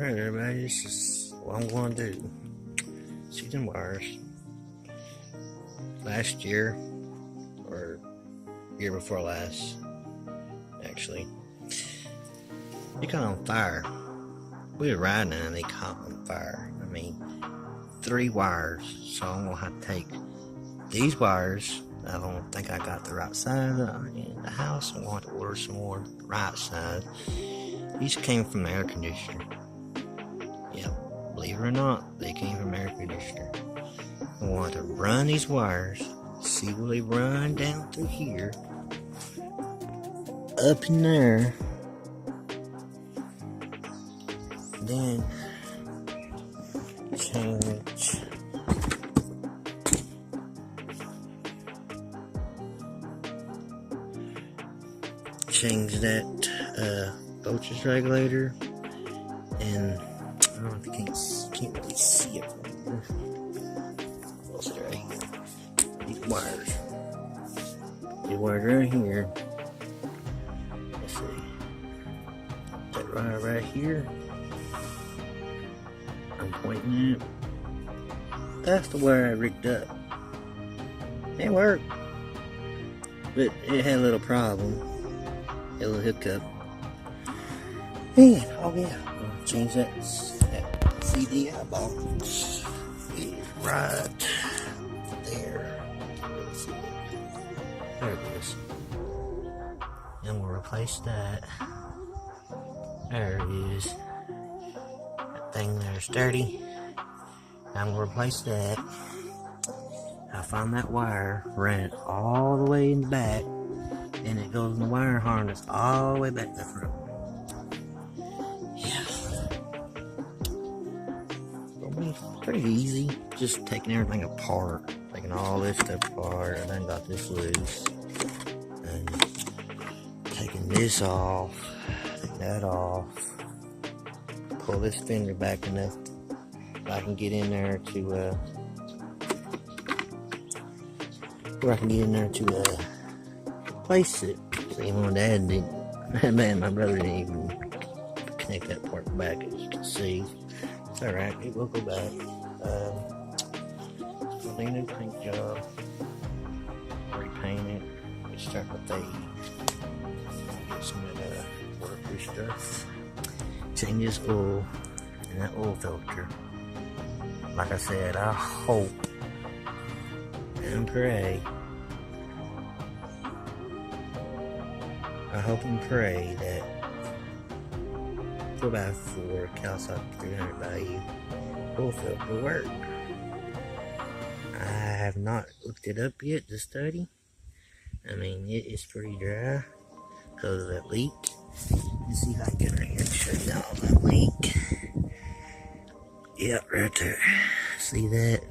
Alright everybody, this is what I'm going to do. See them wires. Last year, or year before last, actually, they caught on fire. We were riding and they caught on fire. I mean, 3 wires. So I'm going to have to take these wires. I don't think I got the right side in the house. I'm going to order some more right side. These came from the air conditioner. Yeah, believe it or not, they came from air conditioner. I want to run these wires, see will they run down through here, up in there, then change that voltage regulator, and I don't know if you can't really see it from here. What's it right here? These wires right here. Let's see. That wire right here, I'm pointing at. That's the wire I rigged up. It worked, but it had a little problem. A little hiccup. And, oh yeah, I'm gonna change that CD box. It's right there. There it is. And we'll replace that. There it is. That thing there's dirty. I'm gonna replace that. I found that wire, ran it all the way in the back, and it goes in the wire harness all the way back to the front. Yeah. It'll be pretty easy. Just taking everything apart. Taking all this stuff apart. And then got this loose. And taking this off. Take that off. Pull this fender back enough I can get in there to replace it. See, my dad didn't, man, my brother didn't even connect that part back, as you can see. It's alright, it will go back. I'll need a new paint job, repaint it, it's starting to fade. Get some of that waterproof stuff. Change this oil and that oil filter. Like I said, I hope and pray. I hope and pray that 4x4 Kawasaki 300 Bayou oil filter will work. I have not looked it up yet to study. I mean, it is pretty dry because of that leak. Let's see if I can get right here and show you all that leak. Yep, right there. See that?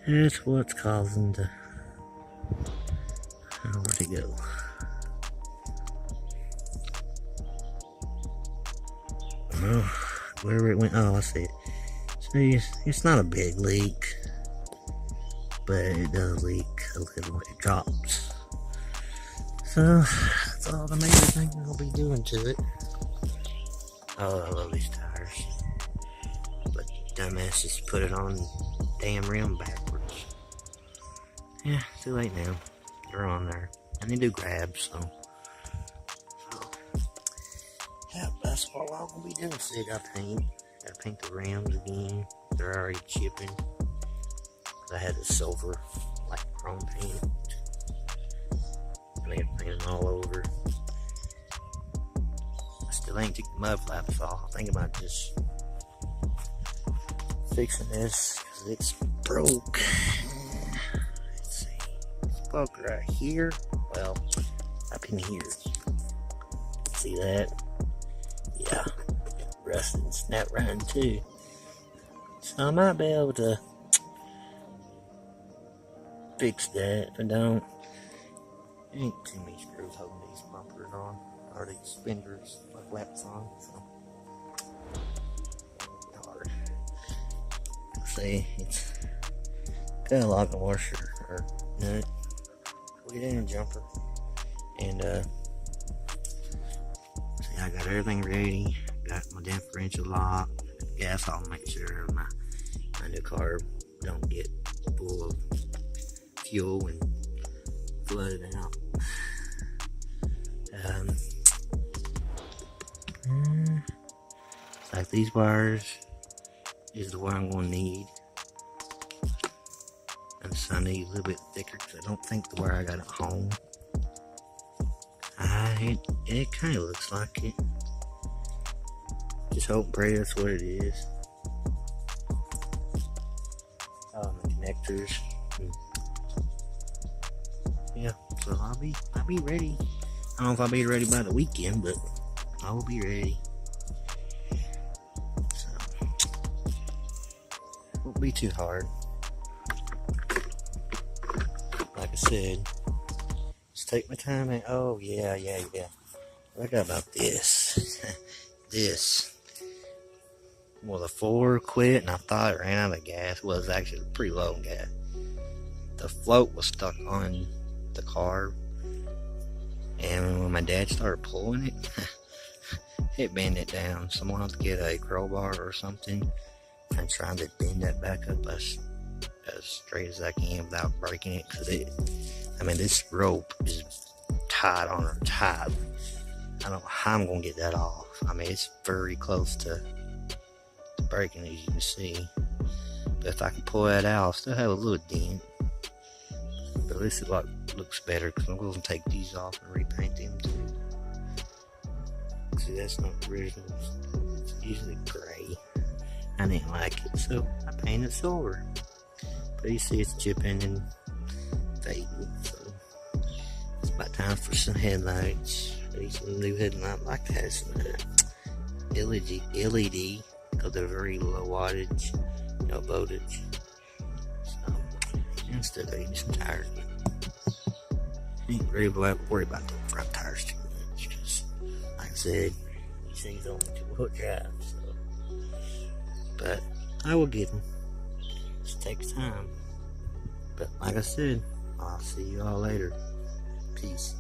That's what's causing the... where'd it go? Oh, wherever it went. Oh, I see it. See, it's not a big leak, but it does leak a little. It drops. So, that's all the major thing I'll be doing to it. Oh, I love these tires. But dumbass just put it on damn rim backwards. Yeah, too late now. They're on there. And they do grab, so. Yeah, that's what I'm gonna be doing. See, I gotta paint the rims again. They're already chipping. I had the silver, like chrome paint. And I got to paint them all over. I still ain't took the mud flaps off. I think about just fixing this because it's broke. Let's see. It's broke right here. Well, up in here. See that? Yeah. Rusted and snap round too. So I might be able to fix that. If I don't, there ain't too many screws holding these bumpers on, or these fenders, like flaps on, so hard. See, it's got a locking washer or nut. Put it in a jumper, and see, I got everything ready. got my differential lock, gas off, make sure my new car don't get full of fuel and flood it out. Like these wires is the wire I'm going to need, and so I need a little bit thicker because I don't think the wire I got at home. It kind of looks like it. Just hope and pray that's what it is. The connectors. Yeah, so I'll be ready. I don't know if I'll be ready by the weekend, but I will be ready. So it won't be too hard. Like I said, just take my time and oh yeah. What I got about this? Well, the 4 quit, and I thought it ran out of gas. Well, it was actually pretty low on gas. The float was stuck on the car, and when my dad started pulling it, it bent it down. So I'm gonna have to get a crowbar or something and try to bend that back up as straight as I can without breaking it. Cause this rope is tied on her tie. I don't know how I'm gonna get that off. It's very close to breaking, as you can see. But if I can pull that out, I'll still have a little dent. But this looks better because I'm going to take these off and repaint them too. See, that's not original. It's usually gray. I didn't like it, so I painted silver. But you see, it's chipping and fading. So it's about time for some headlights. Some new headlight. I like to have some LED because they're very low wattage, no voltage. So instead I need some tires. I ain't really worry about the front tires too much because, like I said, these things only 2-wheel drive. So, but I will get them. Just takes time. But like I said, I'll see you all later. Peace.